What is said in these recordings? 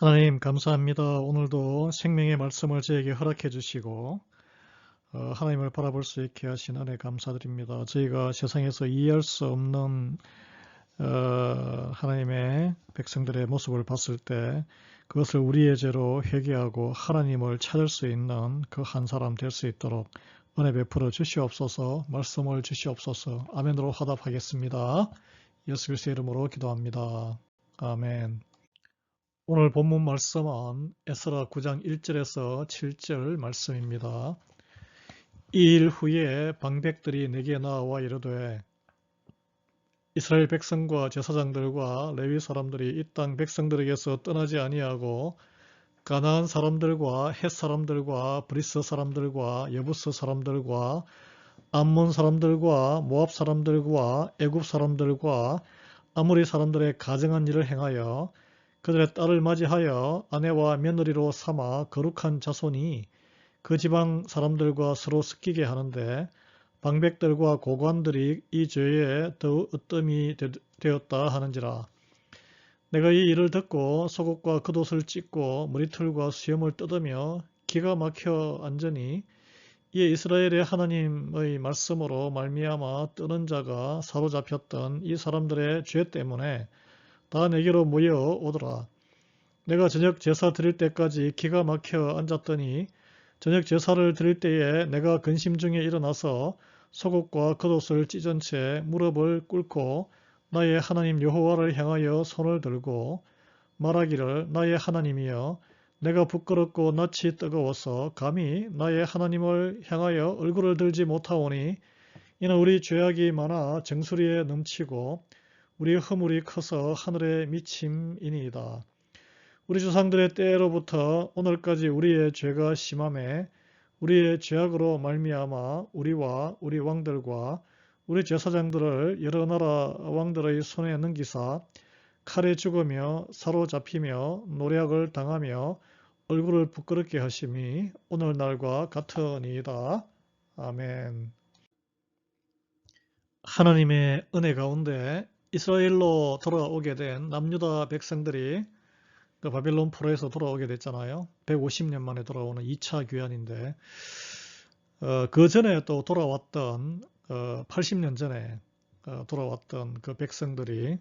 하나님 감사합니다. 오늘도 생명의 말씀을 저에게 허락해 주시고 하나님을 바라볼 수 있게 하신 은혜 감사드립니다. 저희가 세상에서 이해할 수 없는 하나님의 백성들의 모습을 봤을 때 그것을 우리의 죄로 회개하고 하나님을 찾을 수 있는 그 한 사람 될 수 있도록 은혜 베풀어 주시옵소서. 말씀을 주시옵소서. 아멘으로 화답하겠습니다. 예수 그리스도의 이름으로 기도합니다. 아멘. 오늘 본문 말씀은 에스라 9장 1절에서 7절 말씀입니다. 이 일 후에 방백들이 내게 나와 이르되 이스라엘 백성과 제사장들과 레위 사람들이 이 땅 백성들에게서 떠나지 아니하고 가나안 사람들과 헷 사람들과 브리스 사람들과 여부스 사람들과 암몬 사람들과 모압 사람들과 애굽 사람들과 아모리 사람들의 가증한 일을 행하여 그들의 딸을 맞이하여 아내와 며느리로 삼아 거룩한 자손이 그 지방 사람들과 서로 섞이게 하는데 방백들과 고관들이 이 죄에 더욱 으뜸이 되었다 하는지라. 내가 이 일을 듣고 속옷과 겉옷을 찢고 머리털과 수염을 뜯으며 기가 막혀 앉으니 이에 이스라엘의 하나님의 말씀으로 말미암아 뜨는 자가 사로잡혔던 이 사람들의 죄 때문에 다 내게로 모여오더라. 내가 저녁 제사 드릴 때까지 기가 막혀 앉았더니 저녁 제사를 드릴 때에 내가 근심 중에 일어나서 속옷과 겉옷을 찢은 채 무릎을 꿇고 나의 하나님 여호와를 향하여 손을 들고 말하기를 나의 하나님이여 내가 부끄럽고 낯이 뜨거워서 감히 나의 하나님을 향하여 얼굴을 들지 못하오니 이는 우리 죄악이 많아 정수리에 넘치고 우리 허물이 커서 하늘에 미침이니이다. 우리 조상들의 때로부터 오늘까지 우리의 죄가 심함에 우리의 죄악으로 말미암아 우리와 우리 왕들과 우리 제사장들을 여러 나라 왕들의 손에 넘기사 칼에 죽으며 사로잡히며 노략을 당하며 얼굴을 부끄럽게 하심이 오늘날과 같으니이다. 아멘. 하나님의 은혜 가운데 이스라엘로 돌아오게 된 남유다 백성들이 그 바벨론 포로에서 돌아오게 됐잖아요. 150년 만에 돌아오는 2차 귀환인데 그 전에 또 돌아왔던 80년 전에 돌아왔던 그 백성들이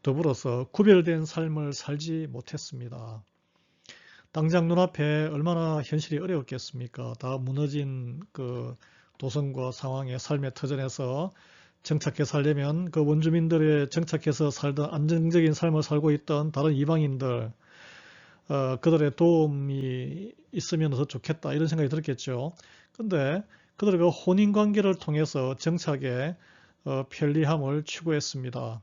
더불어서 구별된 삶을 살지 못했습니다. 당장 눈앞에 얼마나 현실이 어려웠겠습니까? 다 무너진 그 도성과 상황의 삶의 터전에서 정착해 살려면 그 원주민들의 정착해서 살던 안정적인 삶을 살고 있던 다른 이방인들 그들의 도움이 있으면 더 좋겠다 이런 생각이 들었겠죠. 근데 그들과 혼인관계를 통해서 정착의 편리함을 추구했습니다.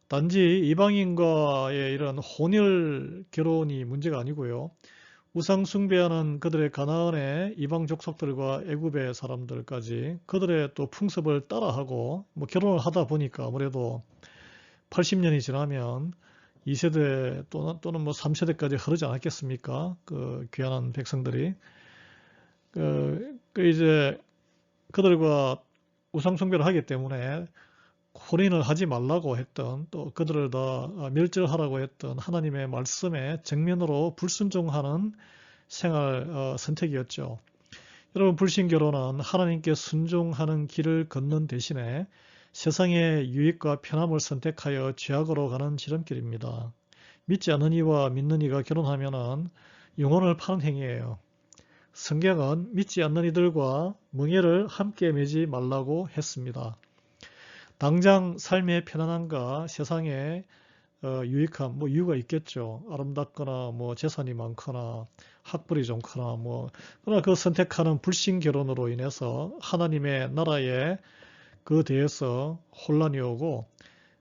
단지 이방인과의 이런 혼혈 결혼이 문제가 아니고요. 우상 숭배하는 그들의 가나안의 이방 족속들과 애굽의 사람들까지 그들의 또 풍습을 따라하고 뭐 결혼을 하다 보니까 아무래도 80년이 지나면 2세대 또는 뭐 3세대까지 흐르지 않았겠습니까? 그 귀환한 백성들이 이제 그들과 우상 숭배를 하기 때문에 혼인을 하지 말라고 했던 또 그들을 다 멸절하라고 했던 하나님의 말씀에 정면으로 불순종하는 생활 선택이었죠. 여러분 불신결혼은 하나님께 순종하는 길을 걷는 대신에 세상의 유익과 편함을 선택하여 죄악으로 가는 지름길입니다. 믿지 않는 이와 믿는 이가 결혼하면 영혼을 파는 행위예요. 성경은 믿지 않는 이들과 멍에를 함께 매지 말라고 했습니다. 당장 삶의 편안함과 세상의 유익함, 뭐 이유가 있겠죠. 아름답거나 뭐 재산이 많거나 학벌이 좋거나 뭐 그러나 그 선택하는 불신 결혼으로 인해서 하나님의 나라에 그 대해서 혼란이 오고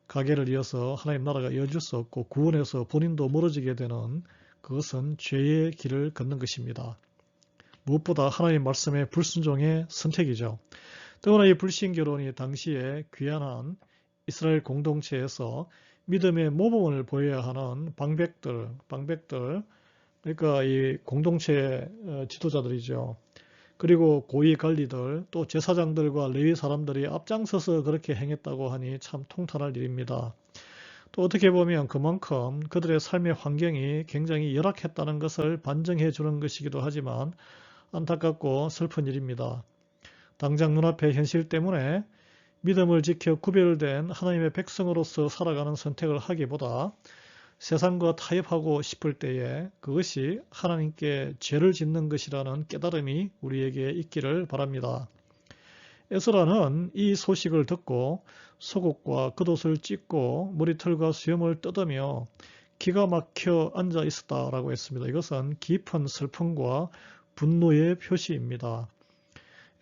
가계를 이어서 하나님 나라가 이어질 수 없고 구원에서 본인도 멀어지게 되는 그것은 죄의 길을 걷는 것입니다. 무엇보다 하나님 말씀의 불순종의 선택이죠. 더구나 이 불신결혼이 당시에 귀환한 이스라엘 공동체에서 믿음의 모범을 보여야 하는 방백들, 그러니까 이 공동체 지도자들이죠. 그리고 고위 관리들, 또 제사장들과 레위 사람들이 앞장서서 그렇게 행했다고 하니 참 통탄할 일입니다. 또 어떻게 보면 그만큼 그들의 삶의 환경이 굉장히 열악했다는 것을 반증해 주는 것이기도 하지만 안타깝고 슬픈 일입니다. 당장 눈앞의 현실 때문에 믿음을 지켜 구별된 하나님의 백성으로서 살아가는 선택을 하기보다 세상과 타협하고 싶을 때에 그것이 하나님께 죄를 짓는 것이라는 깨달음이 우리에게 있기를 바랍니다. 에스라는 이 소식을 듣고 속옷과 겉옷을 찢고 머리털과 수염을 뜯으며 기가 막혀 앉아 있었다라고 했습니다. 이것은 깊은 슬픔과 분노의 표시입니다.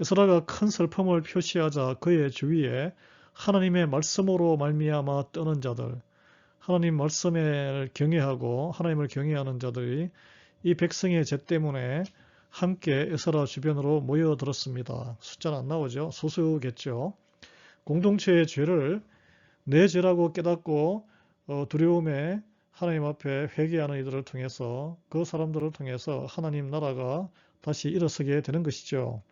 에스라가 큰 슬픔을 표시하자 그의 주위에 하나님의 말씀으로 말미암아 떠는 자들, 하나님 말씀을 경외하고 하나님을 경외하는 자들이 이 백성의 죄 때문에 함께 에스라 주변으로 모여들었습니다. 숫자는 안 나오죠? 소수겠죠. 공동체의 죄를 내 죄라고 깨닫고 두려움에 하나님 앞에 회개하는 이들을 통해서 그 사람들을 통해서 하나님 나라가 다시 일어서게 되는 것이죠.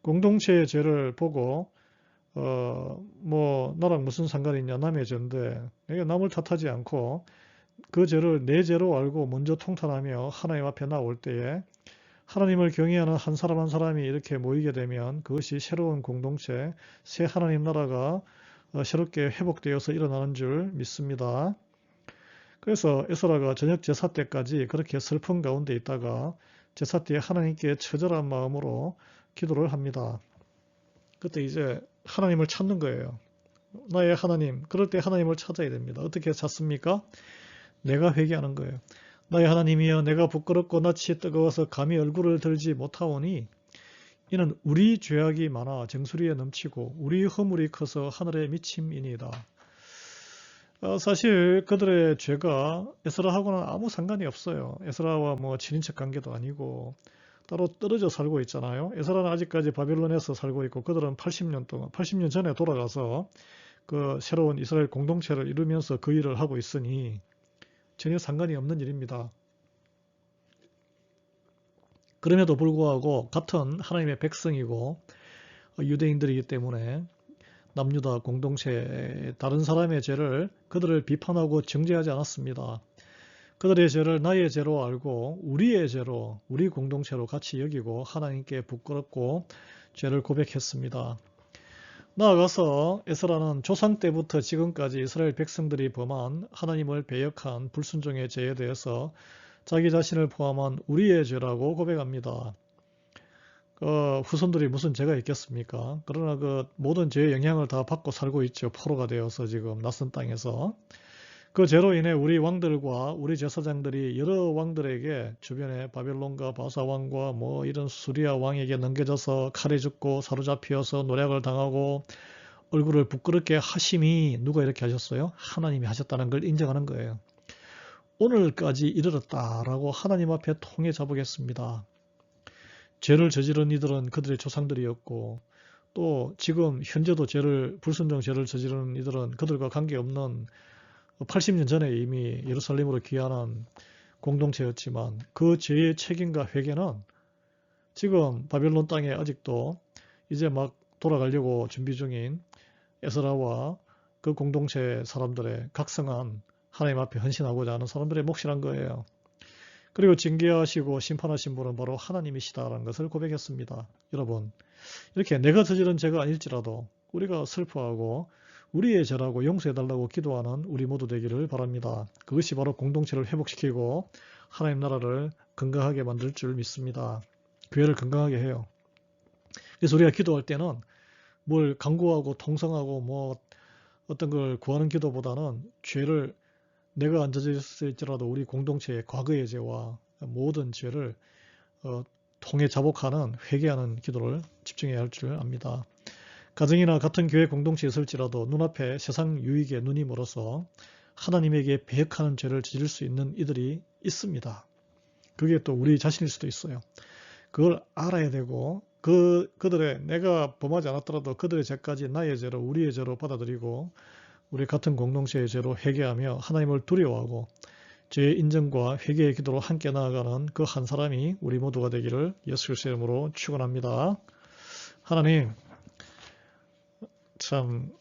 공동체의 죄를 보고 나랑 무슨 상관이 있냐, 남의 죄인데 내가 남을 탓하지 않고 그 죄를 내 죄로 알고 먼저 통탄하며 하나님 앞에 나올 때에 하나님을 경외하는 한 사람 한 사람이 이렇게 모이게 되면 그것이 새로운 공동체, 새 하나님 나라가 새롭게 회복되어서 일어나는 줄 믿습니다. 그래서 에스라가 저녁 제사 때까지 그렇게 슬픈 가운데 있다가 제사 때에 하나님께 처절한 마음으로 기도를 합니다. 그때 이제 하나님을 찾는 거예요. 나의 하나님, 그럴 때 하나님을 찾아야 됩니다. 어떻게 찾습니까? 내가 회개하는 거예요. 나의 하나님이여, 내가 부끄럽고 낯이 뜨거워서 감히 얼굴을 들지 못하오니 이는 우리 죄악이 많아 정수리에 넘치고 우리 허물이 커서 하늘에 미침이니이다. 사실 그들의 죄가 에스라하고는 아무 상관이 없어요. 에스라와 친인척 관계도 아니고 따로 떨어져 살고 있잖아요. 에스라는 아직까지 바벨론에서 살고 있고 그들은 80년 전에 돌아가서 그 새로운 이스라엘 공동체를 이루면서 그 일을 하고 있으니 전혀 상관이 없는 일입니다. 그럼에도 불구하고 같은 하나님의 백성이고 유대인들이기 때문에 남유다 공동체의 다른 사람의 죄를 그들을 비판하고 정죄하지 않았습니다. 그들의 죄를 나의 죄로 알고 우리의 죄로, 우리 공동체로 같이 여기고 하나님께 부끄럽고 죄를 고백했습니다. 나아가서 에스라는 조상 때부터 지금까지 이스라엘 백성들이 범한 하나님을 배역한 불순종의 죄에 대해서 자기 자신을 포함한 우리의 죄라고 고백합니다. 후손들이 무슨 죄가 있겠습니까? 그러나 그 모든 죄의 영향을 다 받고 살고 있죠. 포로가 되어서 지금 낯선 땅에서. 그 죄로 인해 우리 왕들과 우리 제사장들이 여러 왕들에게 주변에 바벨론과 바사왕과 이런 수리아 왕에게 넘겨져서 칼에 죽고 사로잡혀서 노략을 당하고 얼굴을 부끄럽게 하심이 누가 이렇게 하셨어요? 하나님이 하셨다는 걸 인정하는 거예요. 오늘까지 이르렀다라고 하나님 앞에 통해 잡으겠습니다. 죄를 저지른 이들은 그들의 조상들이었고 또 지금 현재도 불순종 죄를 저지르는 이들은 그들과 관계없는 80년 전에 이미 예루살렘으로 귀환한 공동체였지만 그 죄의 책임과 회개는 지금 바벨론 땅에 아직도 이제 막 돌아가려고 준비 중인 에스라와 그 공동체 사람들의 각성한 하나님 앞에 헌신하고자 하는 사람들의 몫이란 거예요. 그리고 징계하시고 심판하신 분은 바로 하나님이시다라는 것을 고백했습니다. 여러분, 이렇게 내가 저지른 죄가 아닐지라도 우리가 슬퍼하고 우리의 죄라고 용서해달라고 기도하는 우리 모두 되기를 바랍니다. 그것이 바로 공동체를 회복시키고 하나님 나라를 건강하게 만들 줄 믿습니다. 교회를 건강하게 해요. 그래서 우리가 기도할 때는 뭘 간구하고 통성하고 어떤 걸 구하는 기도보다는 죄를 내가 안 저질렀을지라도 우리 공동체의 과거의 죄와 모든 죄를 통해 자복하는 회개하는 기도를 집중해야 할 줄 압니다. 가정이나 같은 교회 공동체에 있을지라도 눈앞에 세상 유익에 눈이 멀어서 하나님에게 배역하는 죄를 저질 수 있는 이들이 있습니다. 그게 또 우리 자신일 수도 있어요. 그걸 알아야 되고 그들의 내가 범하지 않았더라도 그들의 죄까지 나의 죄로 우리의 죄로 받아들이고 우리 같은 공동체의 죄로 회개하며 하나님을 두려워하고 죄의 인정과 회개의 기도로 함께 나아가는 그 한 사람이 우리 모두가 되기를 예수 그리스도의 이름으로 축원합니다. 하나님, 참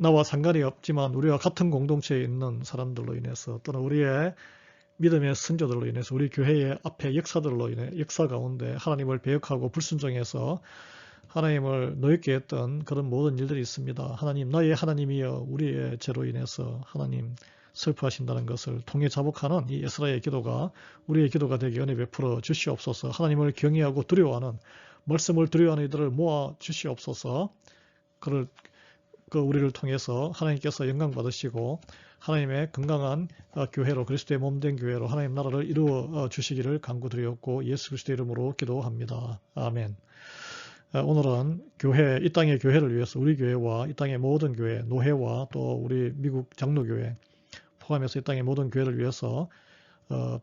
나와 상관이 없지만 우리와 같은 공동체에 있는 사람들로 인해서 또는 우리의 믿음의 선조들로 인해서 우리 교회의 앞에 역사들로 인해 역사 가운데 하나님을 배역하고 불순종해서 하나님을 노엽게 했던 그런 모든 일들이 있습니다. 하나님, 너의 하나님이여 우리의 죄로 인해서 하나님 슬퍼하신다는 것을 통해 자복하는 이 에스라의 기도가 우리의 기도가 되게 은혜 베풀어 주시옵소서. 하나님을 경외하고 두려워하는 말씀을 두려워하는 이들을 모아 주시옵소서. 우리를 통해서 하나님께서 영광 받으시고 하나님의 건강한 교회로 그리스도의 몸된 교회로 하나님 나라를 이루어 주시기를 간구드리옵고 예수 그리스도의 이름으로 기도합니다. 아멘. 오늘은 교회, 이 땅의 교회를 위해서 우리 교회와 이 땅의 모든 교회, 노회와 또 우리 미국 장로교회 포함해서 이 땅의 모든 교회를 위해서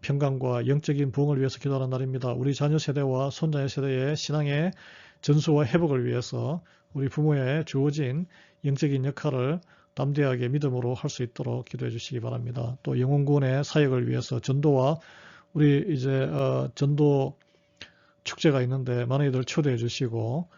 평강과 영적인 부흥을 위해서 기도하는 날입니다. 우리 자녀 세대와 손자녀 세대의 신앙의 전수와 회복을 위해서 우리 부모에 주어진 영적인 역할을 담대하게 믿음으로 할 수 있도록 기도해 주시기 바랍니다. 또 영혼구원의 사역을 위해서 전도와 우리 이제 전도 축제가 있는데 많은 이들 초대해 주시고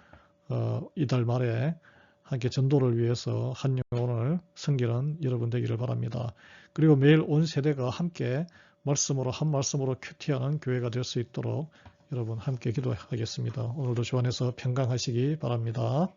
이달 말에 함께 전도를 위해서 한 영혼을 섬기는 여러분 되기를 바랍니다. 그리고 매일 온 세대가 함께 말씀으로 한 말씀으로 큐티하는 교회가 될 수 있도록 여러분 함께 기도하겠습니다. 오늘도 주 안에서 평강하시기 바랍니다.